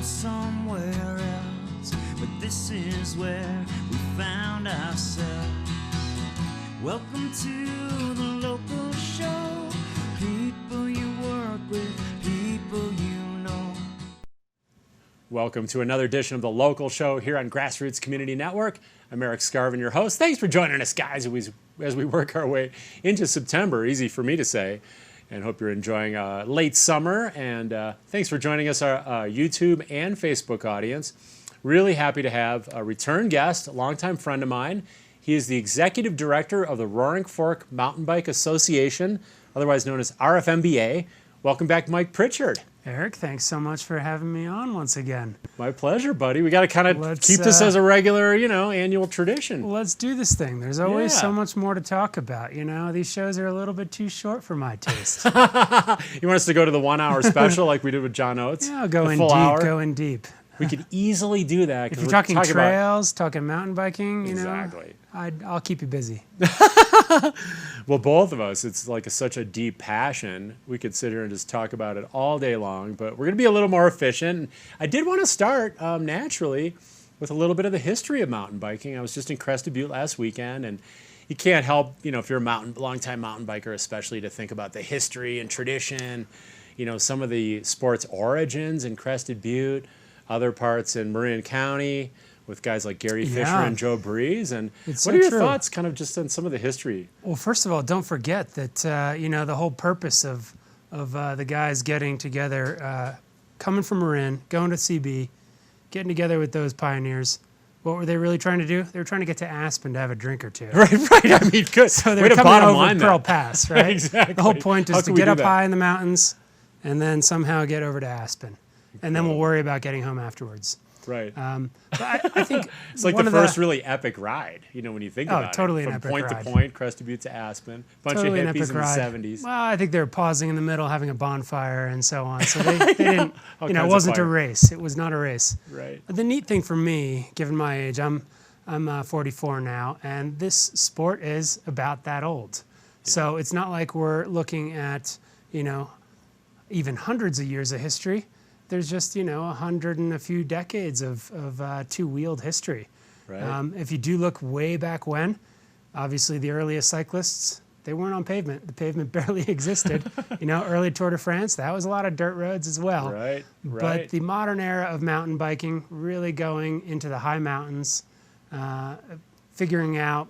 from somewhere else, but this is where we found ourselves. Welcome to the local show. People you work with, people you know. Welcome to another edition of the local show here on GrassRoots Community Network. I'm Erik Skarvan, your host. Thanks for joining us, guys, as we work our way into September. Easy for me to say. And hope you're enjoying late summer. And thanks for joining us, our YouTube and Facebook audience. Really happy to have a return guest, a longtime friend of mine. He is the executive director of the Roaring Fork Mountain Bike Association, otherwise known as RFMBA. Welcome back, Mike Pritchard. Eric, thanks so much for having me on once again. My pleasure, buddy. We got to kind of keep this as a regular, annual tradition. Let's do this thing. There's always so much more to talk about. These shows are a little bit too short for my taste. You want us to go to the 1 hour special like we did with John Oates? Yeah, go in deep. We could easily do that. If you're talking trails, talking mountain biking, exactly. I'll keep you busy. Well, both of us, it's like such a deep passion. We could sit here and just talk about it all day long, but we're going to be a little more efficient. I did want to start naturally with a little bit of the history of mountain biking. I was just in Crested Butte last weekend, and you can't help, if you're a longtime mountain biker especially, to think about the history and tradition, some of the sports origins in Crested Butte, other parts in Marin County with guys like Gary Fisher and Joe Breeze. And what are your thoughts kind of just on some of the history? Well, first of all, don't forget that, the whole purpose of the guys getting together, coming from Marin, going to CB, getting together with those pioneers, what were they really trying to do? They were trying to get to Aspen to have a drink or two. Right. I mean, good. So they were coming over Pearl Pass, right? Exactly. The whole point is to get up high in the mountains and then somehow get over to Aspen. And then we'll worry about getting home afterwards. Right. But I think it's like the first really epic ride, when you think about it. Totally From an epic point ride. To point, Crested Butte to Aspen. Bunch of hippies in the 70s. Well, I think they were pausing in the middle, having a bonfire and so on. So they didn't, it wasn't a race. It was not a race. Right. But the neat thing for me, given my age, I'm 44 now, and this sport is about that old. Yeah. So it's not like we're looking at, even hundreds of years of history. There's just, 100 and a few decades of two-wheeled history. Right. If you do look way back when, obviously the earliest cyclists, they weren't on pavement. The pavement barely existed. Early Tour de France, that was a lot of dirt roads as well. Right. But the modern era of mountain biking, really going into the high mountains, figuring out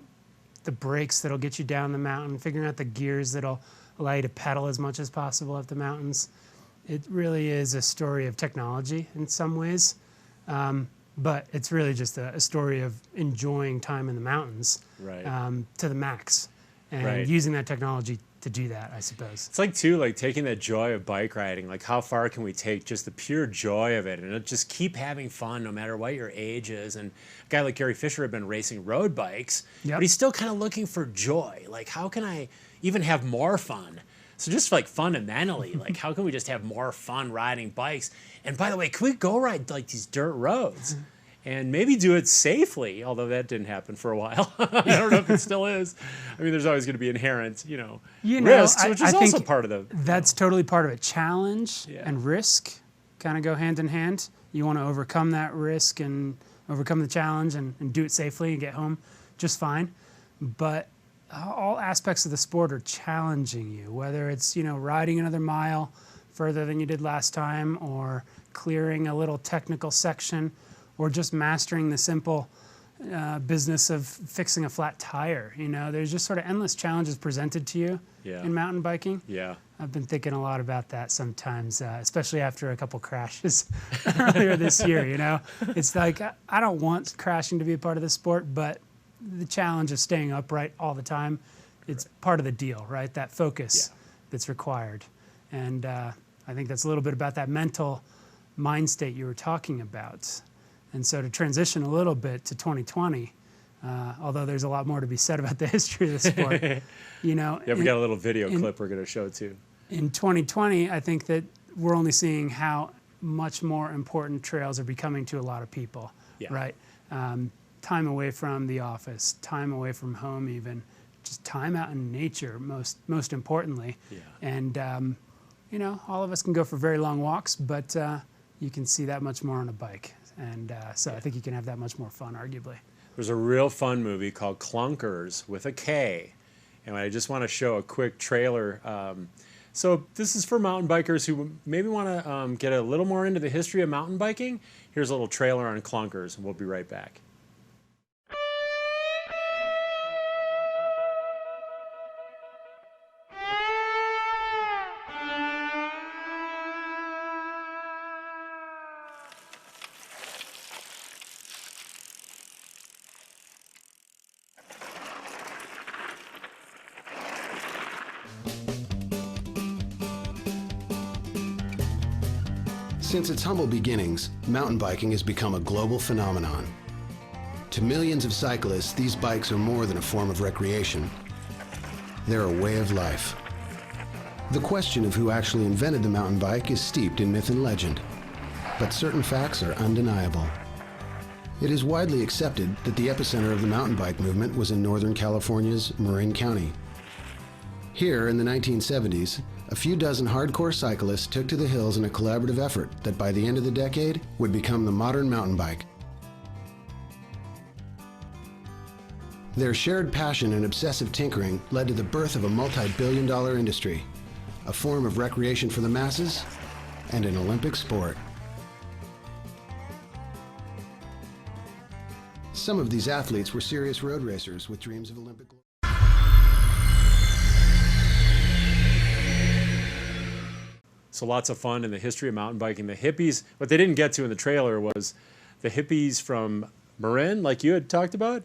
the brakes that'll get you down the mountain, figuring out the gears that'll allow you to pedal as much as possible up the mountains. It really is a story of technology in some ways, but it's really just a story of enjoying time in the mountains to the max and using that technology to do that, I suppose. It's like taking that joy of bike riding, like how far can we take just the pure joy of it and just keep having fun no matter what your age is. And a guy like Gary Fisher had been racing road bikes, but he's still kind of looking for joy. Like, how can I even have more fun? So just fundamentally, how can we just have more fun riding bikes? And by the way, can we go ride these dirt roads and maybe do it safely? Although that didn't happen for a while. I don't know if it still is. I mean, there's always going to be inherent, risks, which is also part of the. That's totally part of it. Challenge and risk kind of go hand in hand. You want to overcome that risk and overcome the challenge and do it safely and get home just fine. But all aspects of the sport are challenging you, whether it's, riding another mile further than you did last time, or clearing a little technical section, or just mastering the simple business of fixing a flat tire. There's just sort of endless challenges presented to you in mountain biking. Yeah. I've been thinking a lot about that sometimes, especially after a couple crashes earlier this year, It's like, I don't want crashing to be a part of the sport, but the challenge of staying upright all the time, it's part of the deal, right? That focus that's required. And I think that's a little bit about that mental mind state you were talking about. And so to transition a little bit to 2020, although there's a lot more to be said about the history of the sport, we got a little video clip we're going to show too. In 2020, I think that we're only seeing how much more important trails are becoming to a lot of people, right? Time away from the office, time away from home even, just time out in nature most importantly. And, all of us can go for very long walks, but you can see that much more on a bike. And so I think you can have that much more fun, arguably. There's a real fun movie called Clunkers with a K. And I just want to show a quick trailer. So this is for mountain bikers who maybe want to get a little more into the history of mountain biking. Here's a little trailer on Clunkers, and we'll be right back. Since its humble beginnings, mountain biking has become a global phenomenon. To millions of cyclists, these bikes are more than a form of recreation. They're a way of life. The question of who actually invented the mountain bike is steeped in myth and legend, but certain facts are undeniable. It is widely accepted that the epicenter of the mountain bike movement was in Northern California's Marin County. Here, in the 1970s, a few dozen hardcore cyclists took to the hills in a collaborative effort that by the end of the decade would become the modern mountain bike. Their shared passion and obsessive tinkering led to the birth of a multi-billion-dollar industry, a form of recreation for the masses, and an Olympic sport. Some of these athletes were serious road racers with dreams of Olympic glory. So lots of fun in the history of mountain biking. The hippies, what they didn't get to in the trailer was the hippies from Marin, like you had talked about,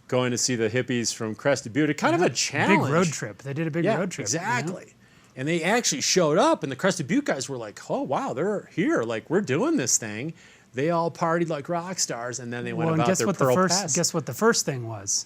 going to see the hippies from Crested Butte. Kind of a challenge. Big road trip. They did a big road trip. Exactly. You know? And they actually showed up, and the Crested Butte guys were like, oh, wow, they're here. Like, we're doing this thing. They all partied like rock stars, and then they went about their Pearl Pass. Guess what the first thing was?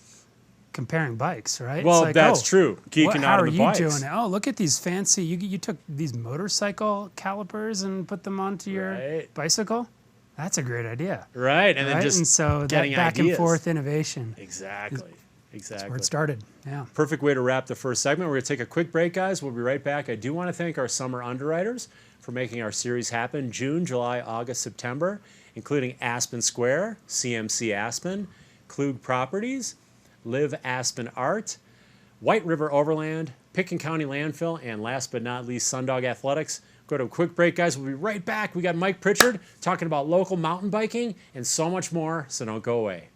Comparing bikes, right? Well, like, that's true. Geeking out on the bikes. How are you doing it? Oh, look at these fancy. You took these motorcycle calipers and put them onto your bicycle? That's a great idea. Right. And then just and so that back and forth innovation. Exactly. That's where it started. Yeah. Perfect way to wrap the first segment. We're going to take a quick break, guys. We'll be right back. I do want to thank our summer underwriters for making our series happen June, July, August, September, including Aspen Square, CMC Aspen, Klug Properties, Live Aspen Art, White River Overland, Picken County Landfill, and last but not least, Sundog Athletics. Go to a quick break, guys. We'll be right back. We got Mike Pritchard talking about local mountain biking and so much more, so don't go away.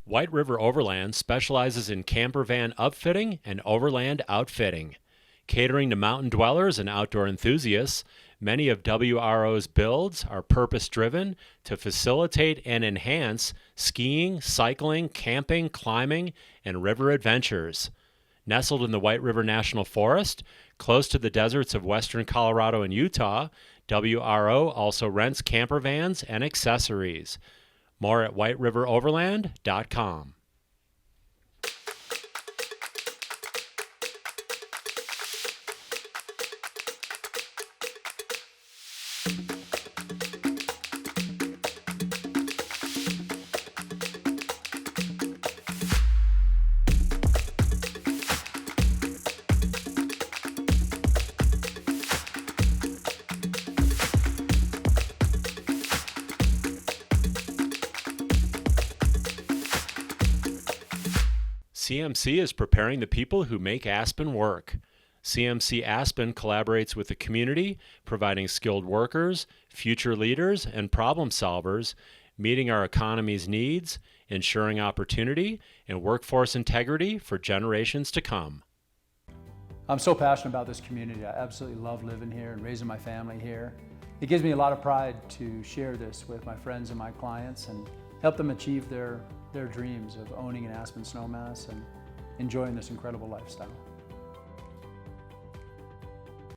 White River Overland specializes in camper van upfitting and overland outfitting. Catering to mountain dwellers and outdoor enthusiasts, many of WRO's builds are purpose-driven to facilitate and enhance skiing, cycling, camping, climbing, and river adventures. Nestled in the White River National Forest, close to the deserts of western Colorado and Utah, WRO also rents camper vans and accessories. More at whiteriveroverland.com. CMC is preparing the people who make Aspen work. CMC Aspen collaborates with the community, providing skilled workers, future leaders, and problem solvers, meeting our economy's needs, ensuring opportunity and workforce integrity for generations to come. I'm so passionate about this community. I absolutely love living here and raising my family here. It gives me a lot of pride to share this with my friends and my clients and help them achieve their dreams of owning an Aspen Snowmass and enjoying this incredible lifestyle.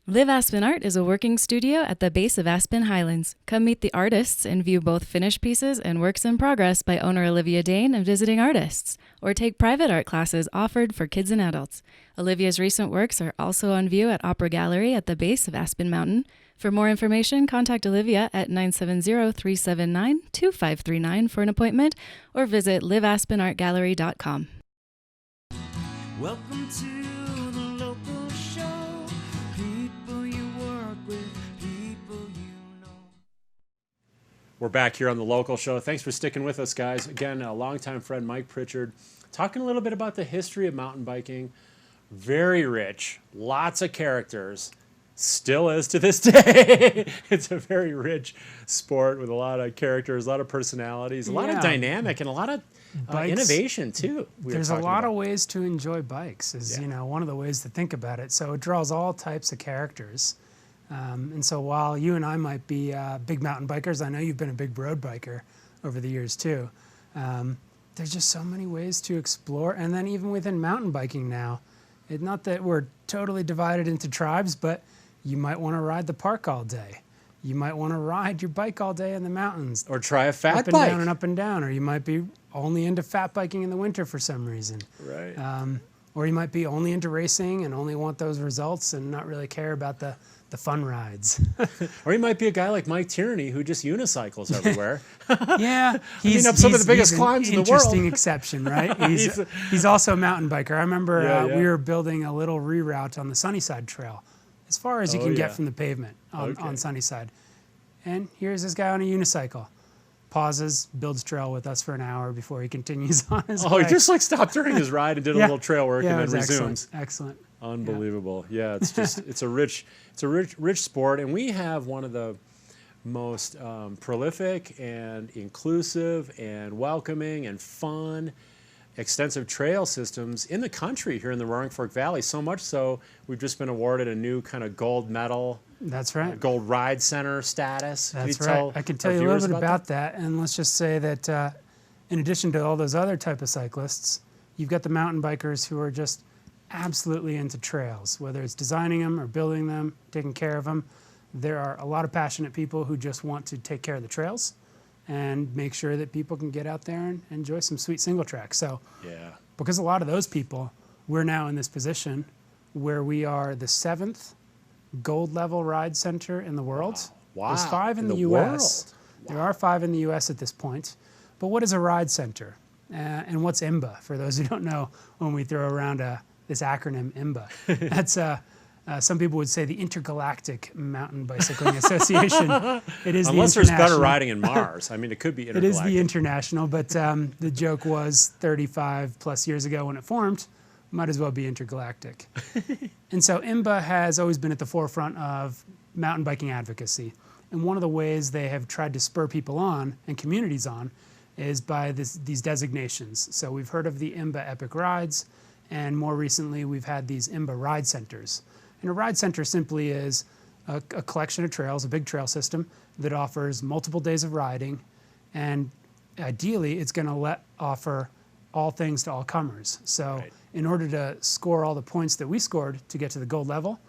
Live Aspen Art is a working studio at the base of Aspen Highlands. Come meet the artists and view both finished pieces and works in progress by owner Olivia Dane and visiting artists, or take private art classes offered for kids and adults. Olivia's recent works are also on view at Opera Gallery at the base of Aspen Mountain. For more information, contact Olivia at 970-379-2539 for an appointment or visit liveaspenartgallery.com. Welcome to the local show. People you work with, people you know. We're back here on the local show. Thanks for sticking with us, guys. Again, a longtime friend, Mike Pritchard, talking a little bit about the history of mountain biking. Very rich, lots of characters. Still is to this day. It's a very rich sport with a lot of characters, a lot of personalities, a lot of dynamic, and a lot of innovation too. There's a lot of ways to enjoy bikes, is one of the ways to think about it. So it draws all types of characters. And so while you and I might be big mountain bikers, I know you've been a big road biker over the years too. There's just so many ways to explore. And then even within mountain biking now, it's not that we're totally divided into tribes, but you might want to ride the park all day. You might want to ride your bike all day in the mountains. Or try a fat bike. Up and down and up and down. Or you might be only into fat biking in the winter for some reason. Right. Or you might be only into racing and only want those results and not really care about the fun rides. Or you might be a guy like Mike Tierney who just unicycles everywhere. Yeah. He's up some of the biggest climbs in the world. Interesting exception, right? He's also a mountain biker. I remember we were building a little reroute on the Sunnyside Trail, as far as you can get from the pavement on Sunnyside. And here's this guy on a unicycle. Pauses, builds trail with us for an hour before he continues on his bike. He just like stopped during his ride and did a little trail work and then resumes. Excellent. Unbelievable. Yeah, it's just it's a rich sport, and we have one of the most prolific and inclusive and welcoming and fun extensive trail systems in the country here in the Roaring Fork Valley. So much so, we've just been awarded a new kind of gold medal. That's right. Gold Ride Center status. That's right. I can tell you a little bit about that. And let's just say that in addition to all those other type of cyclists, you've got the mountain bikers who are just absolutely into trails, whether it's designing them or building them, taking care of them. There are a lot of passionate people who just want to take care of the trails and make sure that people can get out there and enjoy some sweet single track. So because a lot of those people, we're now in this position where we are the 7th gold level ride center in the world. Wow. There's 5 in the US. Wow. There are 5 in the US at this point. But what is a ride center? And what's Imba? For those who don't know, when we throw around this acronym Imba, that's some people would say the Intergalactic Mountain Bicycling Association. It is unless there's better riding in Mars. I mean, it could be intergalactic. It is the international, but the joke was 35 plus years ago when it formed, might as well be intergalactic. And so Imba has always been at the forefront of mountain biking advocacy. And one of the ways they have tried to spur people on and communities on is by these designations. So we've heard of the Imba Epic Rides, and more recently we've had these Imba Ride Centers. And a ride center simply is a collection of trails, a big trail system that offers multiple days of riding, and ideally it's going to offer all things to all comers. So in order to score all the points that we scored to get to the gold level,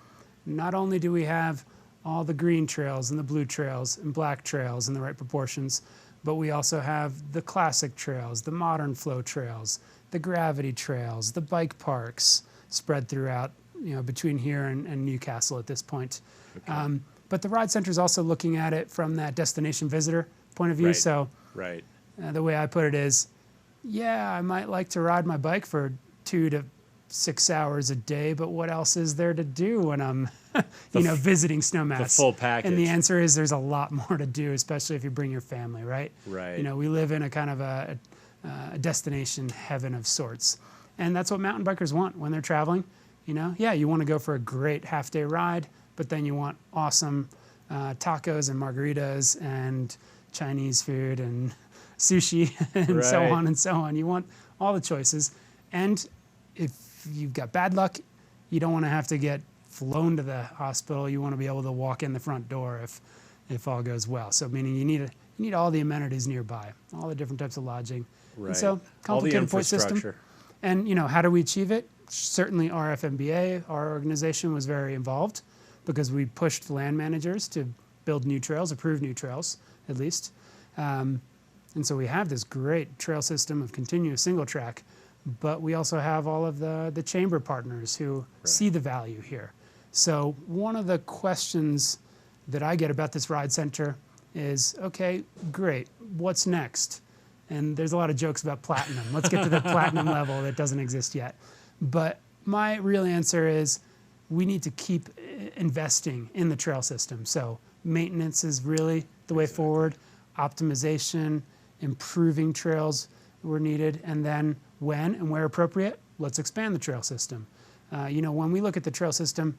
not only do we have all the green trails and the blue trails and black trails in the right proportions, but we also have the classic trails, the modern flow trails, the gravity trails, the bike parks spread throughout, between here and Newcastle at this point. But the Ride Center is also looking at it from that destination visitor point of view. So the way I put it is, I might like to ride my bike for 2 to 6 hours a day, but what else is there to do when I'm visiting Snowmass? The full package. And the answer is there's a lot more to do, especially if you bring your family, right? Right. We live in a kind of a destination heaven of sorts. And that's what mountain bikers want when they're traveling. You want to go for a great half-day ride, but then you want awesome tacos and margaritas and Chinese food and sushi and so on and so on. You want all the choices. And if you've got bad luck, you don't want to have to get flown to the hospital. You want to be able to walk in the front door if all goes well. So meaning you need all the amenities nearby, all the different types of lodging. Right. And so complicated point system. And how do we achieve it? Certainly RFMBA, our organization, was very involved because we pushed land managers to build new trails, approve new trails at least. And so we have this great trail system of continuous single track, but we also have all of the chamber partners who see the value here. So one of the questions that I get about this ride center is, okay, great, what's next? And there's a lot of jokes about platinum. Let's get to the platinum level that doesn't exist yet. But my real answer is we need to keep investing in the trail system. So maintenance is really the way forward. Optimization, improving trails were needed. And then when and where appropriate, let's expand the trail system. When we look at the trail system,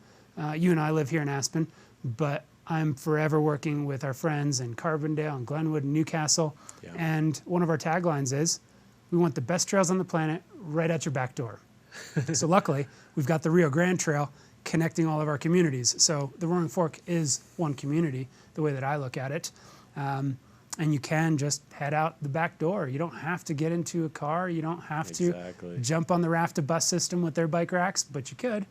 you and I live here in Aspen, but I'm forever working with our friends in Carbondale and Glenwood and Newcastle. Yeah. And one of our taglines is, we want the best trails on the planet right at your back door. So luckily, we've got the Rio Grande Trail connecting all of our communities. So the Roaring Fork is one community, the way that I look at it. And you can just head out the back door. You don't have to get into a car. You don't have to jump on the Rafta bus system with their bike racks, but you could.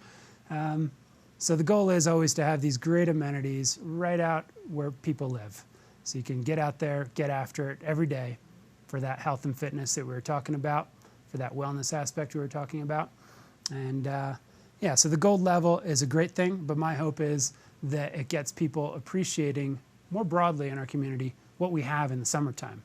So the goal is always to have these great amenities right out where people live. So you can get out there, get after it every day for that health and fitness that we were talking about, for that wellness aspect we were talking about. And so the gold level is a great thing, but my hope is that it gets people appreciating more broadly in our community what we have in the summertime.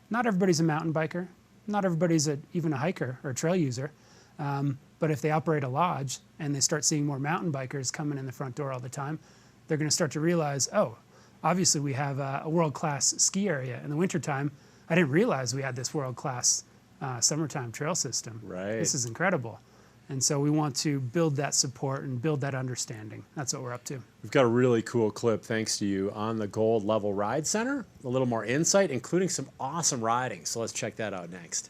Not everybody's a mountain biker. Not everybody's even a hiker or a trail user. But if they operate a lodge and they start seeing more mountain bikers coming in the front door all the time, they're going to start to realize, oh, obviously we have a world-class ski area in the wintertime. I didn't realize we had this world-class summertime trail system. Right. This is incredible. And so we want to build that support and build that understanding. That's what we're up to. We've got a really cool clip, thanks to you, on the Gold Level Ride Center. A little more insight, including some awesome riding. So let's check that out next.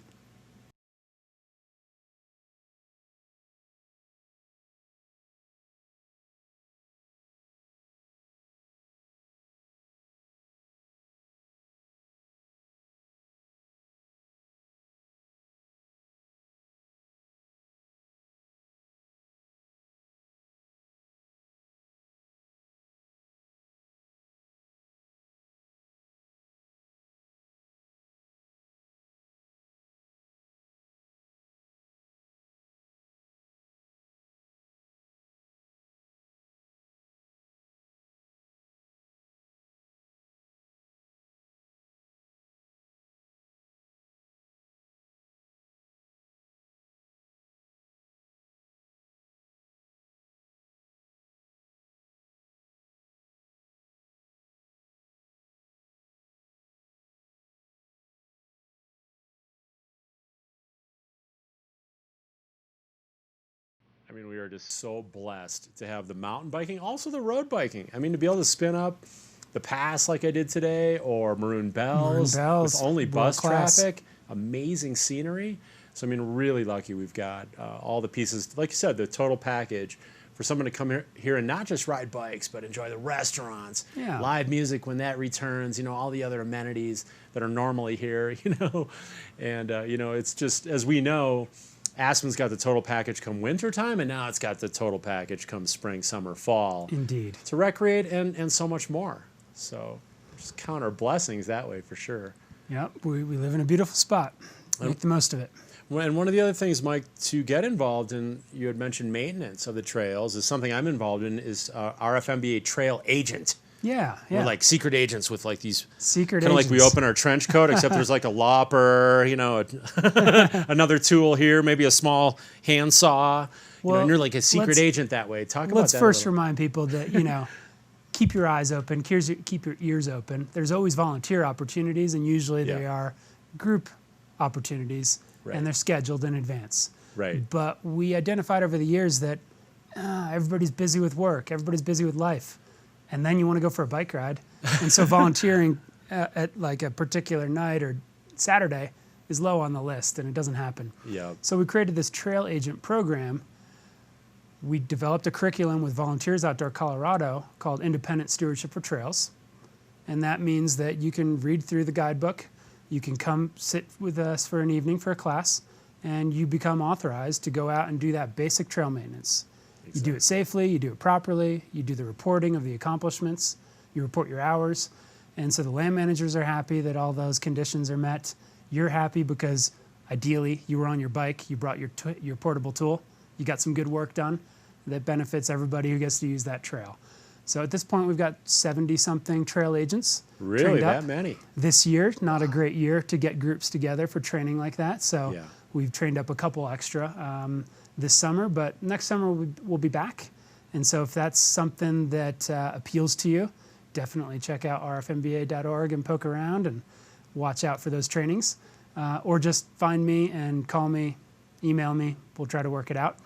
I mean, we are just so blessed to have the mountain biking, also the road biking. I mean, to be able to spin up the pass like I did today, or Maroon Bells with only bus traffic, amazing scenery. So, I mean, really lucky we've got all the pieces, like you said, the total package for someone to come here and not just ride bikes, but enjoy the restaurants, live music when that returns, all the other amenities that are normally here, And, it's just, as we know, Aspen's got the total package come wintertime, and now it's got the total package come spring, summer, fall. Indeed. To recreate and so much more. So just count our blessings that way for sure. Yep, we live in a beautiful spot. Make the most of it. And one of the other things, Mike, to get involved in, you had mentioned maintenance of the trails, is something I'm involved in, is RFMBA Trail Agent. Yeah. We're like secret agents with like these secret kind of like we open our trench coat, except there's like a lopper, another tool here, maybe a small handsaw. And you're like a secret agent that way. Talk about that. Let's first remind people that keep your eyes open, keep your ears open. There's always volunteer opportunities, and usually they are group opportunities, and they're scheduled in advance. Right. But we identified over the years that everybody's busy with work, everybody's busy with life. And then you want to go for a bike ride. And so volunteering at like a particular night or Saturday is low on the list, and it doesn't happen. Yeah. So we created this trail agent program. We developed a curriculum with Volunteers Outdoor Colorado called Independent Stewardship for Trails. And that means that you can read through the guidebook, you can come sit with us for an evening for a class, and you become authorized to go out and do that basic trail maintenance. You do it safely, you do it properly, you do the reporting of the accomplishments, you report your hours, and so the land managers are happy that all those conditions are met. You're happy because ideally you were on your bike, you brought your portable tool, you got some good work done that benefits everybody who gets to use that trail. So at this point, we've got 70-something trail agents. Really, trained up. that many? This year, not a great year to get groups together for training like that. So Yeah. we've trained up a couple extra this summer, but next summer we'll be back. And so if that's something that appeals to you, definitely check out rfmba.org and poke around and watch out for those trainings. Or just find me and call me, email me. We'll try to work it out.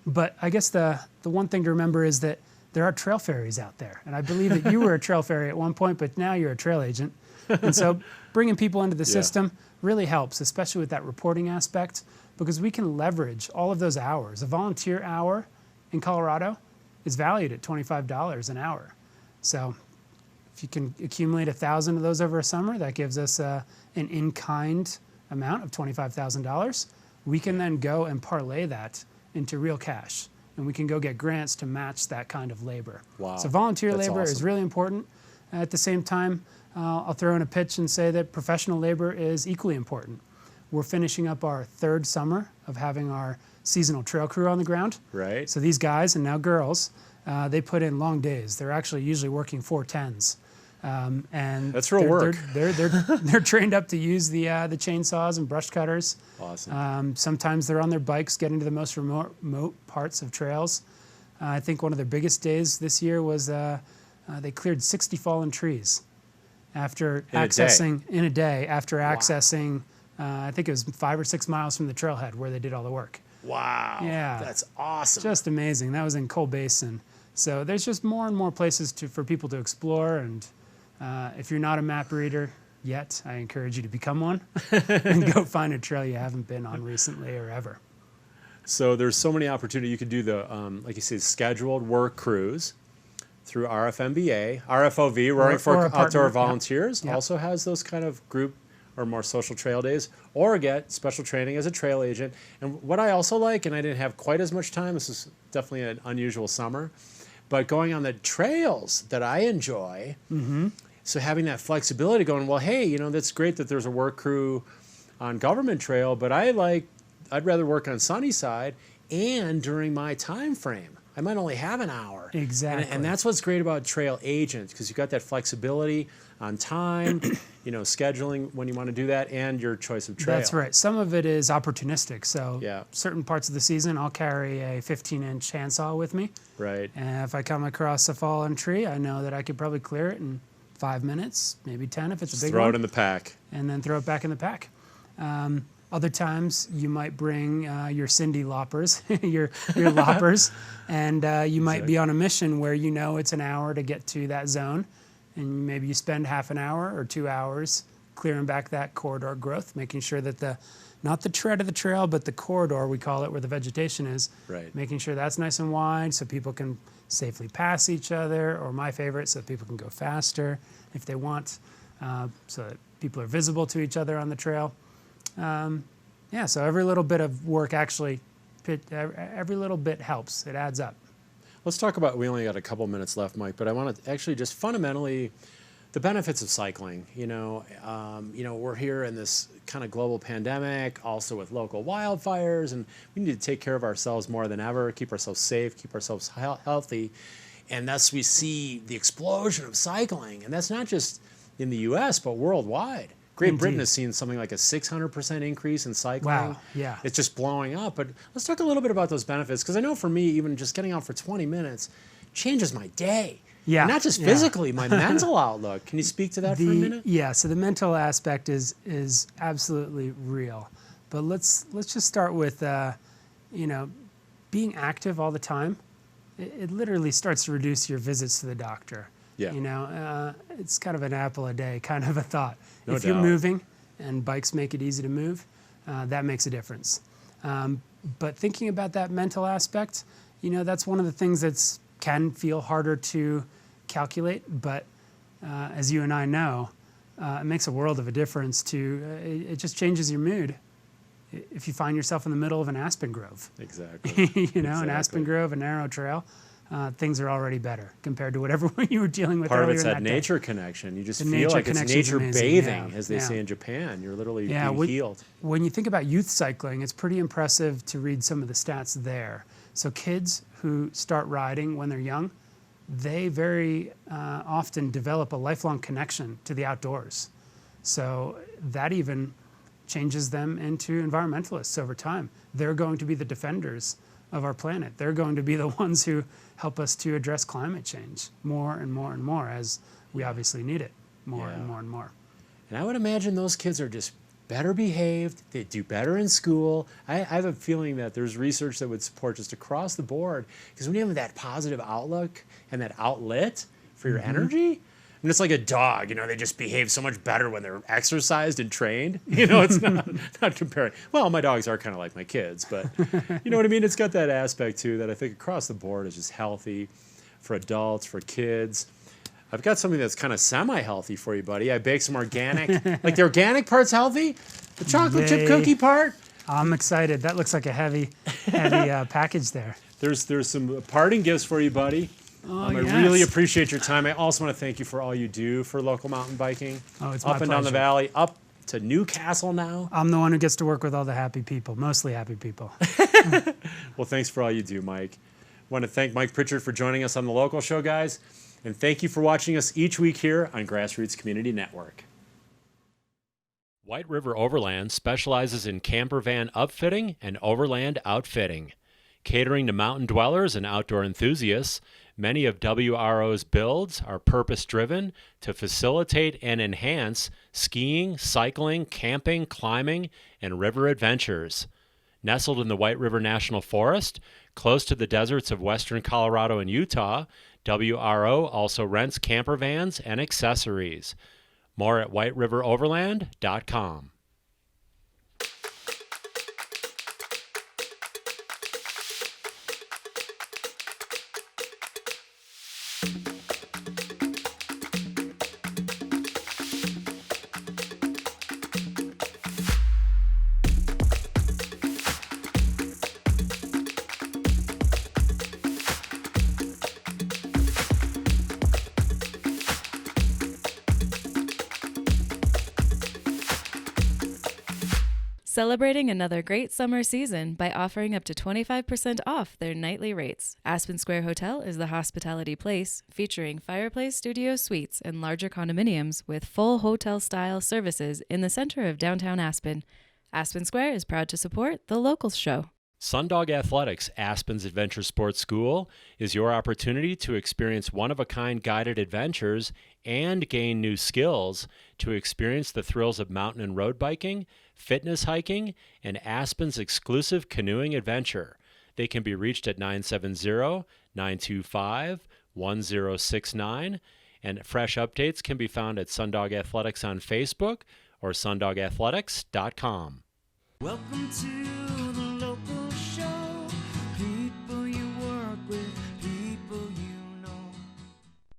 But I guess the one thing to remember is that there are trail fairies out there. And I believe that you were a trail fairy at one point, but now you're a trail agent. And so bringing people into the system really helps, especially with that reporting aspect, because we can leverage all of those hours. A volunteer hour in Colorado is valued at $25 an hour. So if you can accumulate 1,000 of those over a summer, that gives us an in-kind amount of $25,000. We can then go and parlay that into real cash, and we can go get grants to match that kind of labor. Wow. So volunteer That's labor is awesome. really important. At the same time, I'll throw in a pitch and say that professional labor is equally important. We're finishing up our 3rd summer of having our seasonal trail crew on the ground. Right. So these guys, and now girls, they put in long days. They're actually usually working 410s. And That's real work. They're trained up to use the chainsaws and brush cutters. Awesome. Sometimes they're on their bikes getting to the most remote parts of trails. I think one of their biggest days this year was they cleared 60 fallen trees after accessing I think it was 5 or 6 miles from the trailhead where they did all the work. Wow. Yeah. That's awesome. Just amazing. That was in Coal Basin. So there's just more and more places for people to explore. And if you're not a map reader yet, I encourage you to become one and go find a trail you haven't been on recently or ever. So there's so many opportunities. You could do the, like you said, scheduled work crews through RFMBA. RFOV, Roaring Fork Outdoor Volunteers, also has those kind of group or more social trail days, or get special training as a trail agent. And what I also like, and I didn't have quite as much time, this is definitely an unusual summer, but going on the trails that I enjoy, so having that flexibility going, well, hey, you know, that's great that there's a work crew on government trail, but I'd rather work on Sunnyside and during my time frame. I might only have an hour. Exactly. And that's what's great about trail agents, because you've got that flexibility on time, you know, scheduling when you want to do that, and your choice of trail. That's right. Some of it is opportunistic. So Yeah. certain parts of the season, I'll carry a 15-inch handsaw with me. Right. And if I come across a fallen tree, I know that I could probably clear it in 5 minutes, maybe 10 if it's a big Throw one. it in the pack. And then throw it back in the pack. Other times you might bring your Cindy loppers, your loppers, and you might be on a mission where you know it's an hour to get to that zone, and maybe you spend half an hour or 2 hours clearing back that corridor growth, making sure that not the tread of the trail, but the corridor, we call it, where the vegetation is, Right. making sure that's nice and wide so people can safely pass each other, or my favorite, so people can go faster if they want, so that people are visible to each other on the trail. So every little bit of work every little bit helps. It adds up. Let's talk about, we only got a couple minutes left, Mike, but I want to actually just fundamentally, the benefits of cycling. You know, we're here in this kind of global pandemic, also with local wildfires, and we need to take care of ourselves more than ever, keep ourselves safe, keep ourselves healthy. And thus we see the explosion of cycling. And that's not just in the U.S., but worldwide. Great Indeed. Britain has seen something like a 600% increase in cycling. Wow, yeah. It's just blowing up. But let's talk a little bit about those benefits, because I know for me, even just getting out for 20 minutes changes my day. Yeah, And not just yeah. physically, my mental outlook. Can you speak to that for a minute? Yeah, so the mental aspect is absolutely real. But let's just start with, being active all the time. It literally starts to reduce your visits to the doctor. Yeah. You know, it's kind of an apple a day kind of a thought. No if you're doubt. moving, and bikes make it easy to move, that makes a difference. But thinking about that mental aspect, you know, that's one of the things that's can feel harder to calculate, but as you and I know, it makes a world of a difference it just changes your mood. If you find yourself in the middle of an aspen grove, Exactly. an aspen grove, a narrow trail, things are already better compared to whatever you were dealing with Part of earlier it's in that day. nature connection. You just The feel nature like it's connection's nature amazing, bathing, yeah, as they yeah. say in Japan. You're literally Yeah, being healed. When you think about youth cycling, it's pretty impressive to read some of the stats there. So kids who start riding when they're young, they very often develop a lifelong connection to the outdoors. So that even changes them into environmentalists over time. They're going to be the defenders of our planet. They're going to be the ones who help us to address climate change more and more and more, as we obviously need it more and more and more. And I would imagine those kids are just better behaved, they do better in school. I have a feeling that there's research that would support just across the board, because when you have that positive outlook and that outlet for your energy, and it's like a dog, they just behave so much better when they're exercised and trained. It's not comparing. Well, my dogs are kind of like my kids, but you know what I mean? It's got that aspect too that I think across the board is just healthy for adults, for kids. I've got something that's kind of semi-healthy for you, buddy. I baked some organic, like the organic part's healthy, the chocolate chip cookie part. I'm excited. That looks like a heavy package there. There's some parting gifts for you, buddy. I really appreciate your time. I also want to thank you for all you do for local mountain biking. Oh, it's my up and down the valley, up to Newcastle now. I'm the one who gets to work with all the happy people, mostly happy people. Well, thanks for all you do, Mike. I want to thank Mike Pritchard for joining us on the local show, guys. And thank you for watching us each week here on GrassRoots Community Network. White River Overland specializes in camper van upfitting and overland outfitting. Catering to mountain dwellers and outdoor enthusiasts, many of WRO's builds are purpose-driven to facilitate and enhance skiing, cycling, camping, climbing, and river adventures. Nestled in the White River National Forest, close to the deserts of western Colorado and Utah, WRO also rents camper vans and accessories. More at whiteriveroverland.com. Celebrating another great summer season by offering up to 25% off their nightly rates. Aspen Square Hotel is the hospitality place featuring fireplace studio suites and larger condominiums with full hotel-style services in the center of downtown Aspen. Aspen Square is proud to support the Locals Show. Sundog Athletics, Aspen's Adventure Sports School, is your opportunity to experience one-of-a-kind guided adventures and gain new skills to experience the thrills of mountain and road biking, fitness hiking, and Aspen's exclusive canoeing adventure. They can be reached at 970-925-1069, and fresh updates can be found at Sundog Athletics on Facebook or sundogathletics.com. Welcome to